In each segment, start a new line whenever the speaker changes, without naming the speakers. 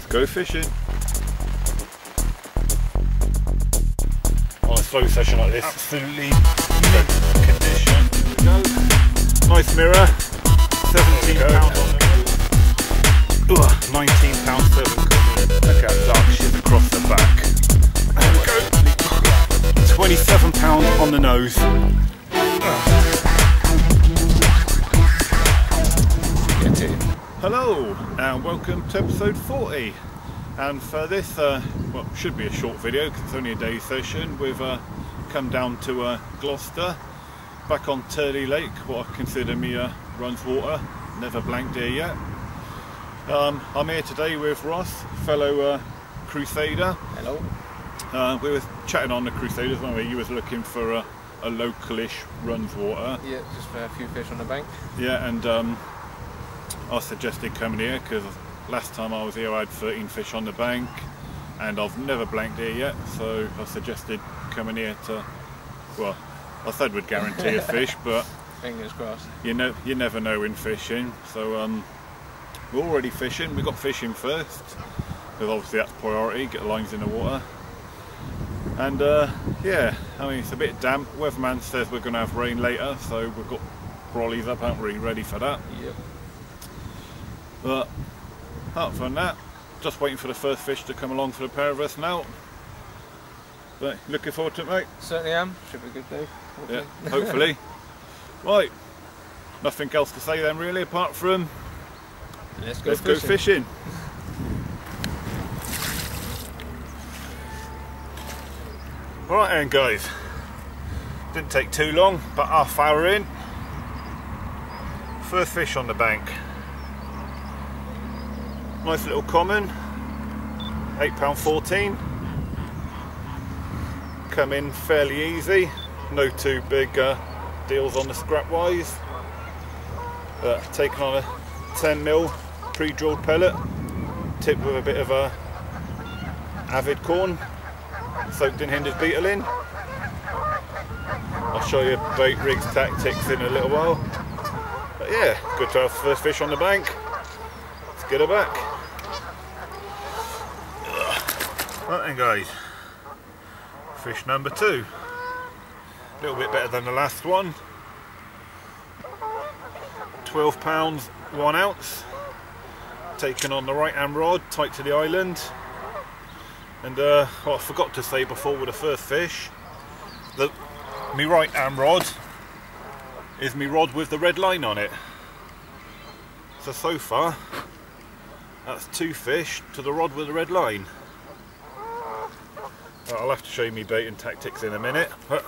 go fishing. On a slow session like this, absolutely mint condition. Here we go. Nice mirror, £17 on the nose. £19 serving. Look how dark she is across the back. There we go. £27 on the nose. Get it. Hello and welcome to episode 40. And for this, well, should be a short video because it's only a day session. We've come down to Gloucester, back on Tirley Lake, what I consider me runs water. Never blanked here yet. I'm here today with Ross, fellow crusader.
Hello.
We were chatting on the Crusaders, weren't we? You was looking for a localish runs water.
Yeah, just for a few fish on the bank.
Yeah, and I suggested coming here because last time I was here I had 13 fish on the bank and I've never blanked here yet, so I suggested coming here to, well, I said we'd guarantee a fish, but
fingers crossed.
You never know in fishing. So we're already fishing. We got fishing first because obviously that's priority, get the lines in the water. And yeah, I mean it's a bit damp. Weatherman says we're going to have rain later, so we've got brollies up, aren't we, ready for that.
Yep.
But apart from that, just waiting for the first fish to come along for the pair of us now. But looking forward to it, mate.
Certainly am. Should be a good day. Hopefully.
Yeah, hopefully. Right, nothing else to say then really, apart from
let's go
fishing. Right then guys, didn't take too long, but half hour in, first fish on the bank. Nice little common, £8.14. Come in fairly easy, no too big deals on the scrap wise. Taken on a 10mm pre-drilled pellet, tipped with a bit of a avid corn, soaked in Hinder's beetle. I'll show you bait rigs tactics in a little while. But yeah, good to have first fish on the bank. Let's get her back. Right then guys, fish number 2. A little bit better than the last one. £12, 1 ounce. Taken on the right hand rod, tight to the island. And what I forgot to say before with the first fish, that my right hand rod is my rod with the red line on it. So far, that's 2 fish to the rod with the red line. I'll have to show you my baiting tactics in a minute. But,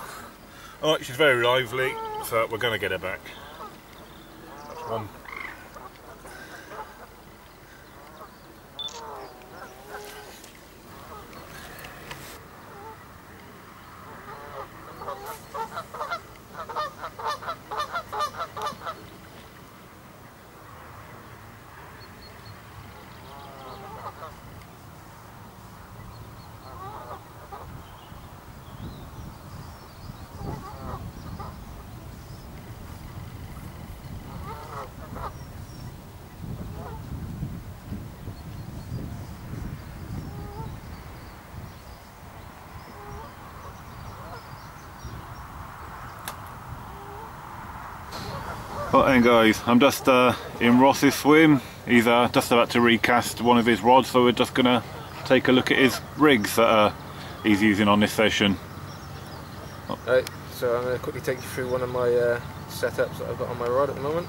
alright, she's very lively, so we're going to get her back. That's one. Right then guys, I'm just in Ross's swim. He's just about to recast one of his rods, so we're just going to take a look at his rigs that he's using on this session.
Right, so I'm going to quickly take you through one of my setups that I've got on my rod at the moment.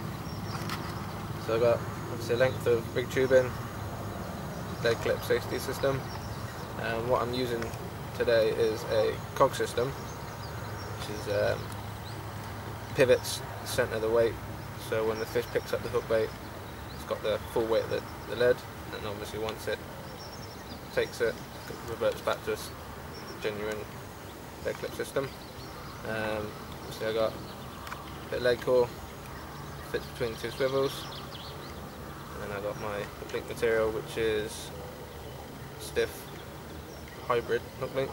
So I've got obviously a length of rig tubing, dead clip safety system, and what I'm using today is a cog system, which is pivots centre of the weight, so when the fish picks up the hook bait it's got the full weight of the lead, and obviously once it takes it reverts back to a genuine dead clip system. So I got a bit of lead core, fits between the 2 swivels, and then I got my hook link material, which is stiff hybrid hook link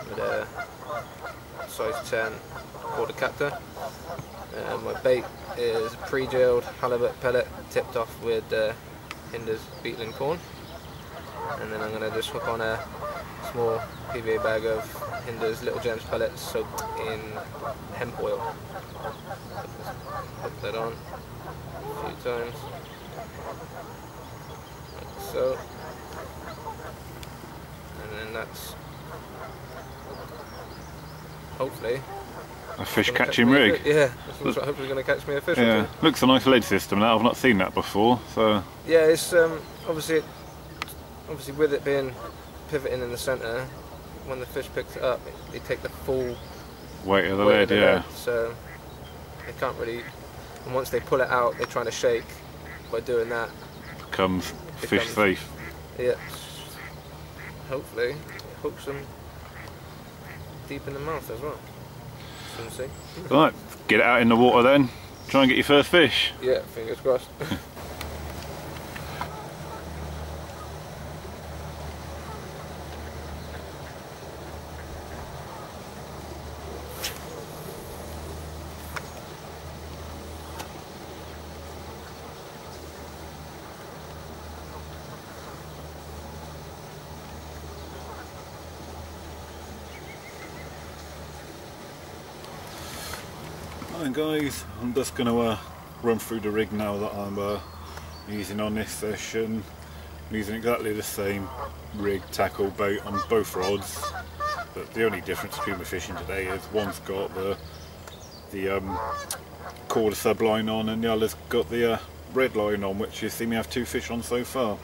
with a size 10 quarter captor. My bait is pre-jailed halibut pellet tipped off with Hinder's beetle corn. and then I'm going to just hook on a small PVA bag of Hinder's Little Gems pellets soaked in hemp oil. Hook that on a few times, like so, and then that's hopefully
a fish catching rig.
Yeah, that's hopefully going to catch me a fish.
Yeah, looks a nice lead system. Now I've not seen that before. So
yeah, it's obviously with it being pivoting in the centre, when the fish picks it up, they take the full
weight of the lead. Yeah.
So they can't really. And once they pull it out, they're trying to shake. By doing that,
becomes fish safe.
Yeah. Hopefully, hooks them deep in the mouth as well. See.
Right, get it out in the water then. Try and get your first fish.
Yeah, fingers crossed.
Right guys, I'm just going to run through the rig now that I'm using on this session. I'm using exactly the same rig, tackle, boat on both rods, but the only difference between my fishing today is one's got the quarter sub line on and the other's got the red line on, which you see me have 2 fish on so far.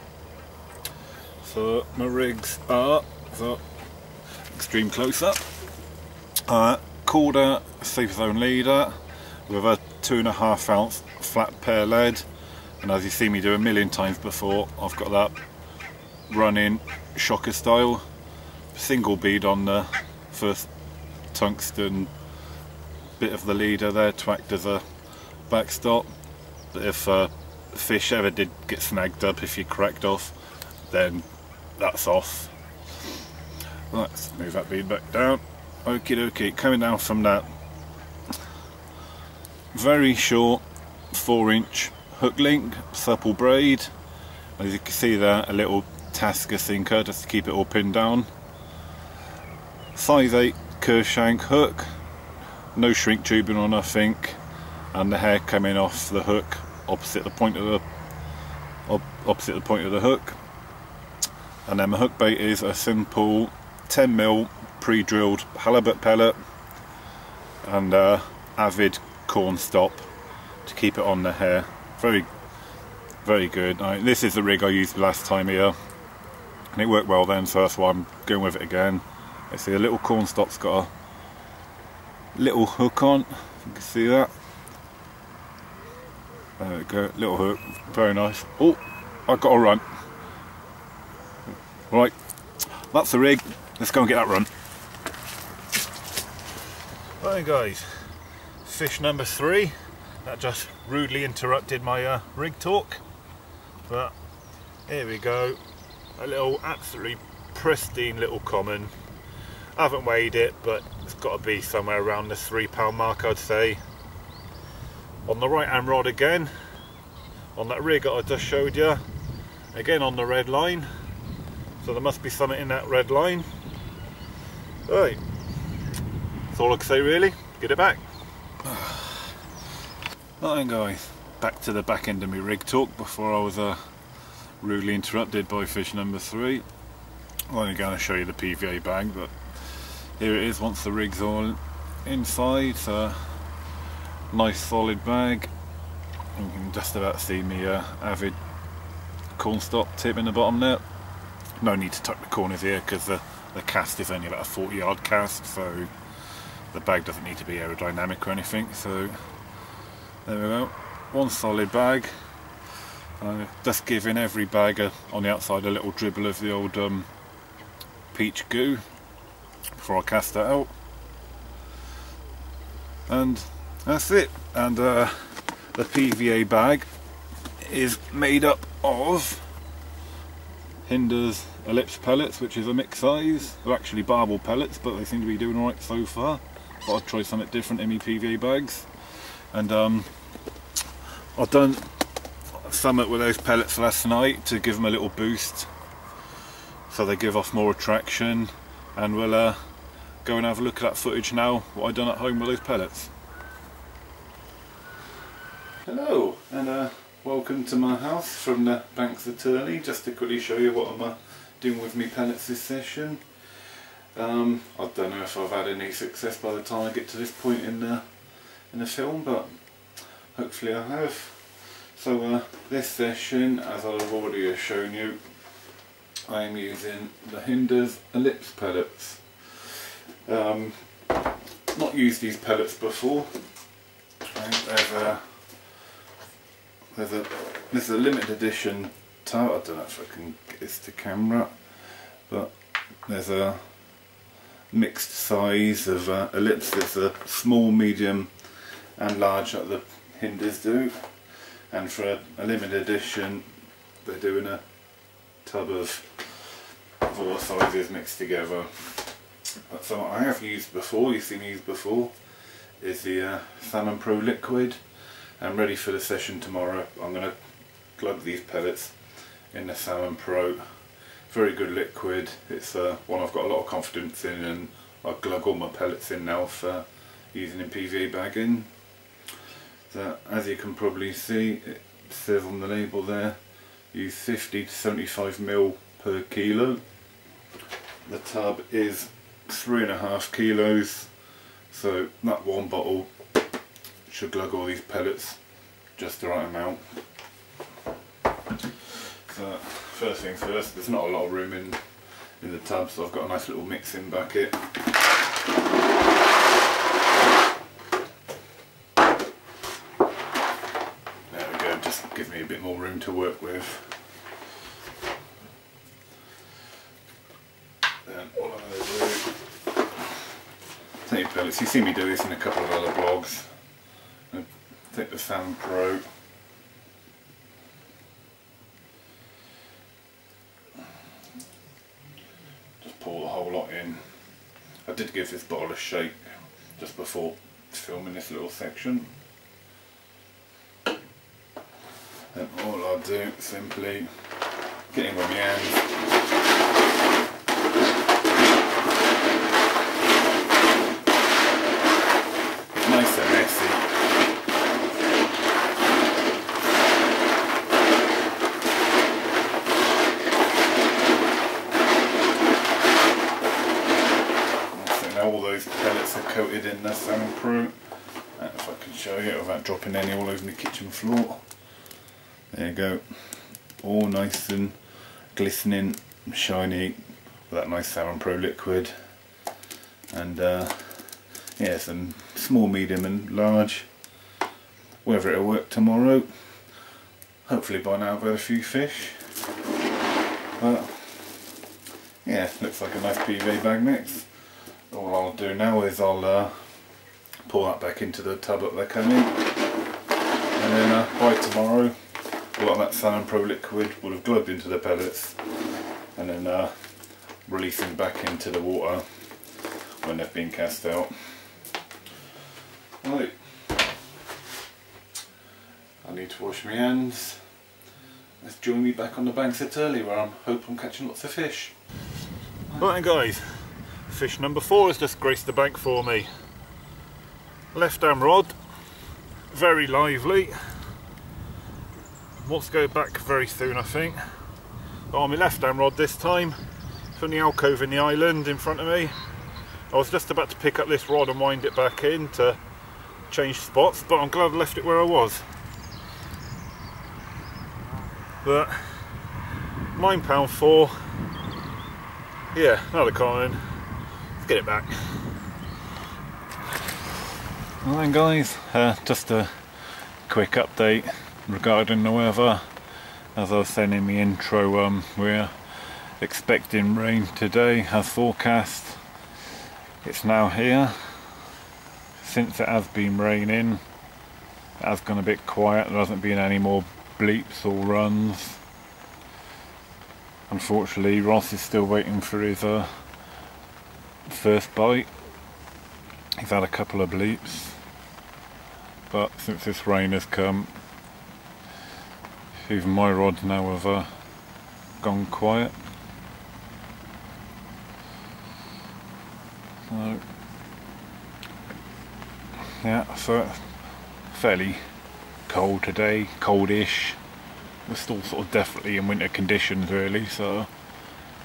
So my rigs are, so extreme close up, quarter safe zone leader with a 2.5 ounce flat pear lead, and as you see me do a million times before, I've got that running shocker style, single bead on the first tungsten bit of the leader there to act as a backstop. But if fish ever did get snagged up, if you cracked off, then that's off. Let's move that bead back down. Okie dokie, coming down from that, very short 4-inch hook link, supple braid. As you can see there, a little Tasker sinker just to keep it all pinned down. Size 8 curve shank hook, no shrink tubing or nothing, and the hair coming off the hook opposite the point of the hook. And then my hook bait is a simple 10mm pre-drilled halibut pellet and Avid corn stop to keep it on the hair. Very good. This is the rig I used last time here and it worked well then, so that's why I'm going with it again. You see the little corn stop's got a little hook on, if you can see that. There we go, little hook, very nice. Oh, I've got a run. Right, that's the rig, let's go and get that run. Right guys, fish number 3. That just rudely interrupted my rig talk, but here we go. A little absolutely pristine little common. I haven't weighed it, but it's got to be somewhere around the £3 mark, I'd say. On the right hand rod again, on that rig that I just showed you, again on the red line, so there must be something in that red line. Right, that's all I can say really. Get it back. Right guys, back to the back end of my rig talk before I was rudely interrupted by fish number 3. I'm only going to show you the PVA bag, but here it is once the rig's all inside. So nice solid bag. You can just about see me Avid corn stop tip in the bottom there. No need to tuck the corners here because the cast is only about a 40-yard cast, so the bag doesn't need to be aerodynamic or anything. So there we go, one solid bag. Just giving every bag on the outside a little dribble of the old peach goo before I cast that out, and that's it. And the PVA bag is made up of Hinder's ellipse pellets, which is a mixed size. They're actually barbel pellets, but they seem to be doing alright so far. Thought I'd try something different in my PVA bags, and I've done something with those pellets last night to give them a little boost so they give off more attraction, and we'll go and have a look at that footage now, what I've done at home with those pellets. Hello, and welcome to my house from the banks of Tirley. Just to quickly show you what I'm doing with me pellets this session. I don't know if I've had any success by the time I get to this point in the film, but hopefully I have. So this session, as I've already shown you, I am using the Hinder's ellipse pellets. Not used these pellets before. This is a limited edition tub. I don't know if I can get this to camera, but there's a mixed size of ellipse. There's a small, medium and large that the Hinders do, and for a limited edition they're doing a tub of all sizes mixed together. But so I have used before, you've seen me use before, is the Salmon Pro liquid. I'm ready for the session tomorrow. I'm going to glug these pellets in the Salmon Pro. Very good liquid. It's one I've got a lot of confidence in, and I glug all my pellets in now for using in PVA bagging. So as you can probably see, it says on the label there, use 50 to 75 ml per kilo. The tub is 3.5 kilos, so that one bottle should glug all these pellets just the right amount. So first things first, there's not a lot of room in the tub, so I've got a nice little mixing bucket. There we go, just give me a bit more room to work with. Then what I'm going to do, take pellets. You see me do this in a couple of other blogs. Take the Salmon Pro, just pour the whole lot in. I did give this bottle a shake just before filming this little section. And all I'll do, simply get in with my hands, it's nice and messy. All those pellets are coated in the Salmon Pro, and if I can show you without dropping any all over the kitchen floor. There you go, all nice and glistening, shiny with that nice Salmon Pro liquid. And yeah, some small, medium and large, whether it'll work tomorrow. Hopefully by now I've had a few fish, but yeah, looks like a nice PVA bag mix. All I'll do now is I'll pour that back into the tub that they're coming, and then by tomorrow a lot of that Salmon Pro liquid will have glugged into the pellets, and then releasing back into the water when they've been cast out. Right, I need to wash my hands. Let's join me back on the banks of Tirley, where I hope I'm catching lots of fish. Right then guys, fish number 4 has just graced the bank for me. Left hand rod, very lively. Wants to go back very soon, I think. But on my left hand rod this time, from the alcove in the island in front of me. I was just about to pick up this rod and wind it back in to change spots, but I'm glad I left it where I was. But £9.4, yeah, another common. Let's get it back. Alright guys, just a quick update regarding the weather. As I was saying in the intro, we're expecting rain today as forecast. It's now here. Since it has been raining, it has gone a bit quiet. There hasn't been any more bleeps or runs. Unfortunately, Ross is still waiting for his first bite. He's had a couple of bleeps, but since this rain has come, even my rods now have gone quiet. So, yeah, so fairly cold today, coldish. We're still sort of definitely in winter conditions really, so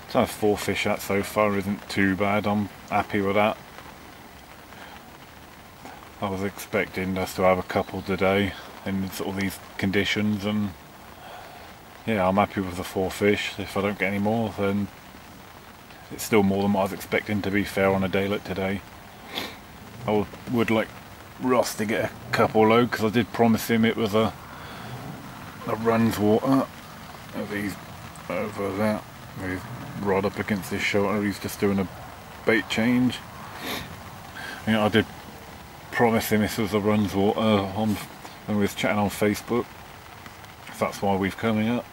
to have 4 fish out so far isn't too bad. I'm happy with that. I was expecting us to have a couple today in sort of these conditions, and yeah, I'm happy with the 4 fish. If I don't get any more, then it's still more than what I was expecting, to be fair, on a day like today. I would like Ross to get a couple though, because I did promise him it was a runs water. He's over that with his rod up against his shoulder. He's just doing a bait change. You know, I did promise him this was a runs water when we was chatting on Facebook. That's why we've come here.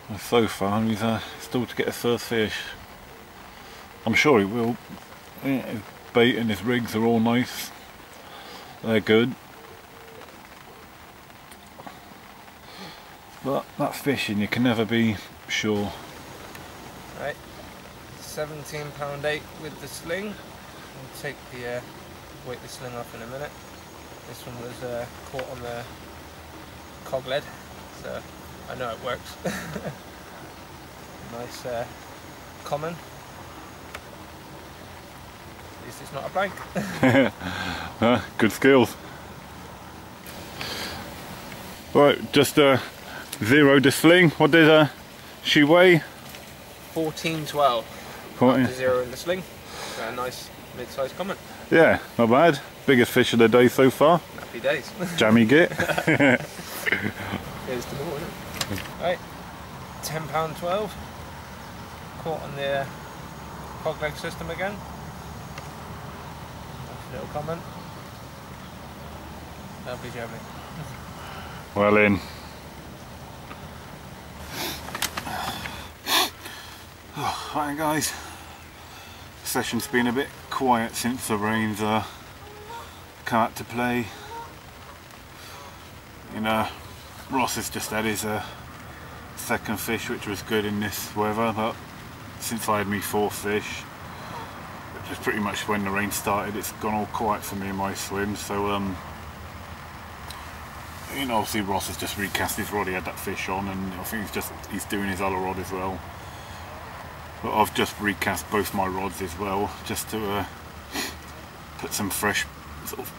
And so far he's still to get his first fish. I'm sure he will. Yeah, his bait and his rigs are all nice. They're good. But that's fishing, you can never be sure.
Right, 17-pound 8 with the sling. We'll take the weightless sling off in a minute. This one was caught on the cog lead, so I know it works. Nice common. At least it's not a blank.
Good skills. Right, just zero the sling. What did she weigh?
14-12.
14.
0 in the sling. A nice mid-sized common.
Yeah, not bad. Biggest fish of the day so far.
Happy days.
Jammy git.
Here's to more, isn't it? Right, £10.12. Caught on the cog leg system again. Nice little comment. Lovely jammy.
Well in. Right guys, session's been a bit quiet since the rain's come out to play. You know, Ross has just had his second fish, which was good in this weather, but since I had me 4th fish, which was pretty much when the rain started, it's gone all quiet for me in my swim. So you know, obviously Ross has just recast his rod. He had that fish on, and I think he's doing his other rod as well. But I've just recast both my rods as well, just to put some fresh sort of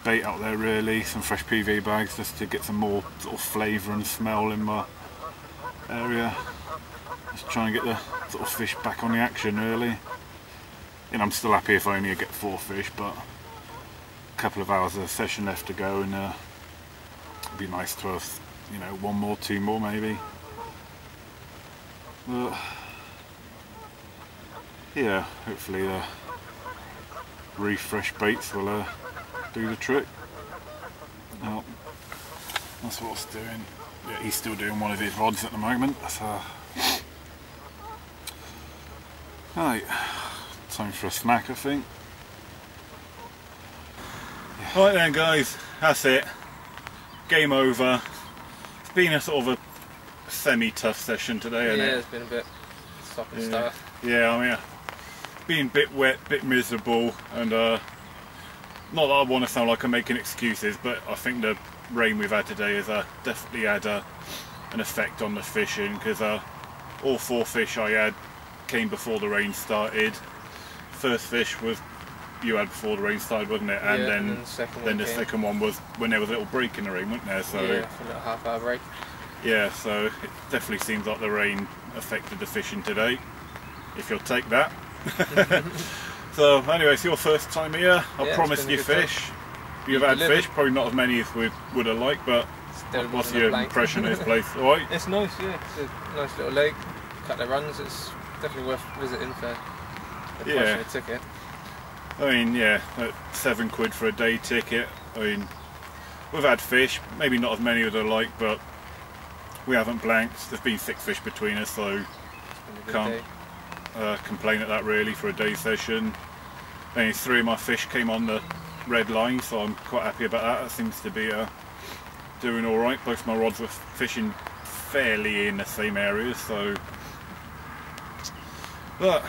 bait out there really, some fresh PV bags, just to get some more sort of flavour and smell in my area. Just trying to get the sort of fish back on the action really. And I'm still happy if I only get 4 fish, but a couple of hours of session left to go, and it'd be nice to have, you know, 1 more, 2 more maybe. But yeah, hopefully refresh baits will do the trick. Well, that's what it's doing. Yeah, he's still doing one of his rods at the moment. So, right, time for a snack, I think. Yeah. Right then guys, that's it. Game over. It's been a sort of a semi-tough session today, hasn't it?
Yeah, it's been a bit stop and start.
Yeah, I mean, being a bit wet, a bit miserable, and not that I want to sound like I'm making excuses, but I think the rain we've had today has definitely had an effect on the fishing, because all 4 fish I had came before the rain started. First fish was you had before the rain started, wasn't it? And
yeah,
then
the
second one was when there was a little break in the rain, wasn't there? So
yeah, for a little half-hour break.
Yeah, so it definitely seems like the rain affected the fishing today, if you'll take that. So anyway, it's your first time here. I promised you fish. You've had fish, probably not as many as we would have liked, but what's your impression of this place? Alright?
It's nice, yeah. It's a nice little lake, couple of runs. It's definitely worth visiting for the price of a ticket.
I mean, yeah, £7 for a day ticket. I mean, we've had fish, maybe not as many as I like, but we haven't blanked. There's been 6 fish between us, so can't complain at that really for a day session. Only 3 of my fish came on the red line, so I'm quite happy about that. That seems to be doing alright. Both my rods were fishing fairly in the same areas, so. But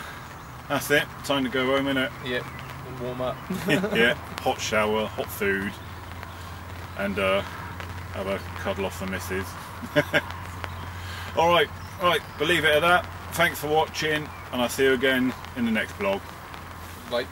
That's it. Time to go home, innit?
Yep. And warm up.
Yeah. Hot shower, hot food, and have a cuddle off the missus. Alright, we'll leave it at that. Thanks for watching, and I'll see you again in the next vlog.
Bye.